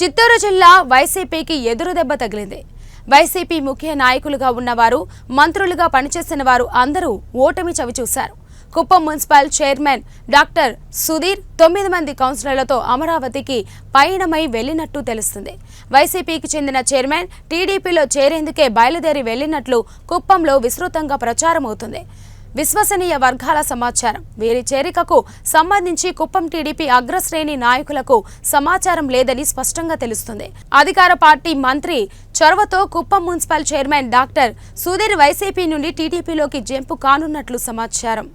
చిత్తూరు జిల్లా వైసీపీకి ఎదురు దెబ్బ తగిలింది. వైసీపీ ముఖ్య నాయకులుగా ఉన్నవారు, మంత్రులుగా పనిచేసిన వారు అందరూ ఓటమి చవిచూశారు. Kuppam municipal chairman doctor Sudheer 9 మంది కౌన్సిలర్లతో అమరావతికి పయనమై వెళ్లినట్టు తెలుస్తుంది. వైసీపీకి చెందిన చైర్మన్ టీడీపీలో చేరేందుకే బయలుదేరి వెళ్లినట్లు కుప్పంలో విస్తృతంగా ప్రచారం అవుతుంది. విశ్వసనీయ వర్గాల సమాచారం. వీరి చేరికకు సంబంధించి కుప్పం టీడీపీ అగ్రశ్రేణి నాయకులకు సమాచారం లేదని స్పష్టంగా తెలుస్తుంది. అధికార పార్టీ మంత్రి చొరవతో Kuppam municipal chairman doctor Sudheer YCP నుండి టీడీపీలోకి జంపు కానున్నట్లు సమాచారం.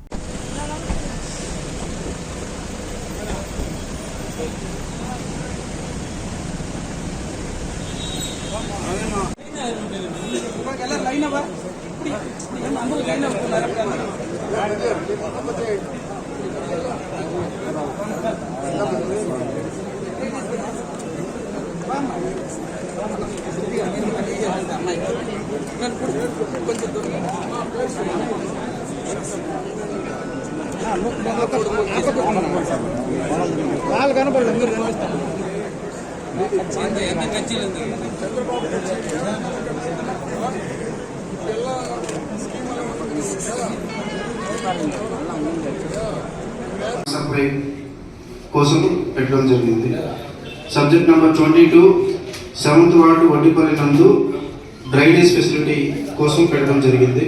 కోసం పెట్టడం జరిగింది. Subject number 22 7th ward Vaddipalli నందు డ్రైనేజ్ ఫెసిలిటీ కోసం పెట్టడం జరిగింది.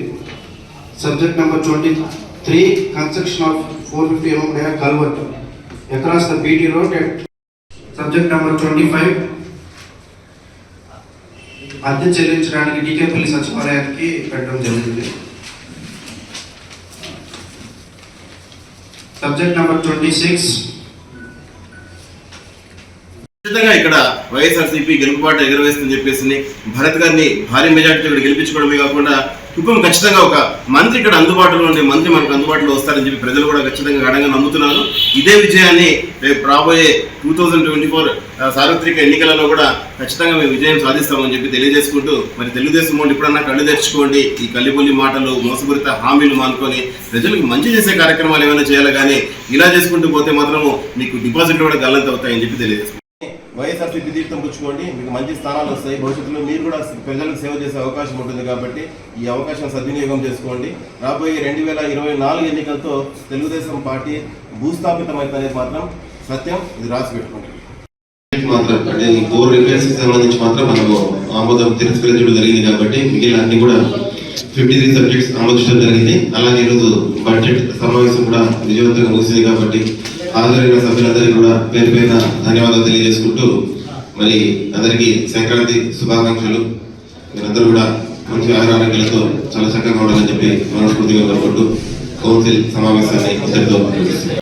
Subject number 23 construction of 450 mm culvert across the BT road. Subject number 25 అద్దె చెల్లించడానికి డీకేపల్లి సచివాలయానికి పెట్టడం జరిగింది. సబ్జెక్ట్ నెంబర్ 26 ఖచ్చితంగా ఇక్కడ వైఎస్ఆర్సీపీ గెలుపుబాటు ఎగరవేస్తుందని చెప్పేసి భరత్ గారిని భారీ మెజార్టీతో ఇక్కడ గెలిపించుకోవడమే కాకుండా కుప్పం ఖచ్చితంగా ఒక మంత్రి ఇక్కడ అందుబాటులో ఉండే మంత్రి మనకు అందుబాటులో వస్తారని చెప్పి ప్రజలు కూడా ఖచ్చితంగా గాఢంగా నమ్ముతున్నారు. ఇదే విజయాన్ని రేపు రాబోయే 2024 సార్వత్రిక ఎన్నికలలో కూడా ఖచ్చితంగా మేము విజయం సాధిస్తామని చెప్పి తెలియజేసుకుంటూ, మరి తెలుగుదేశం వాళ్ళు ఇప్పుడన్నా కళ్ళు తెచ్చుకోండి, ఈ కల్లిబొల్లి మాటలు మోసపూరిత హామీలు మానుకొని ప్రజలకు మంచి చేసే కార్యక్రమాలు ఏమైనా చేయాలి, కానీ ఇలా చేసుకుంటూ పోతే మాత్రము మీకు డిపాజిట్లు కూడా గల్లంత అవుతాయని చెప్పి తెలియజేసుకుంటాం. వైఎస్ఆర్సీపీ తీర్థం పుచ్చుకోండి, మీకు మంచి స్థానాలు వస్తాయి. భవిష్యత్తులో మీరు కూడా ప్రజలకు సేవ చేసే అవకాశం ఉంటుంది కాబట్టి ఈ అవకాశం సద్వినియోగం చేసుకోండి. రాబోయే 2024 ఎన్నికలతో తెలుగుదేశం పార్టీ భూస్థాపితమైతే మాత్రం సత్యం, ఇది రాసి పెట్టుకోండి. మాత్రం అంటే ఈ 4 రిక్వెస్ట్కి సంబంధించి మాత్రం మనము ఆమోదం తిరస్కరించడం జరిగింది కాబట్టి మిగిలిన అన్ని కూడా 53 సబ్జెక్ట్స్ ఆమోదించడం జరిగింది. అలాగే ఈరోజు బడ్జెట్ సమావేశం కూడా విజయవంతంగా ముగిసింది కాబట్టి హాజరైన సభ్యులందరికీ కూడా పేరు పేరున ధన్యవాదాలు తెలియజేసుకుంటూ, మరి అందరికీ సంక్రాంతి శుభాకాంక్షలు. మీరందరూ కూడా మంచి ఆరోగ్యాలతో చాలా చక్కగా ఉండాలని చెప్పి మనస్ఫూర్తిగా కోరుకుంటూ కౌన్సిల్ సమావేశాన్ని ఇంతటితో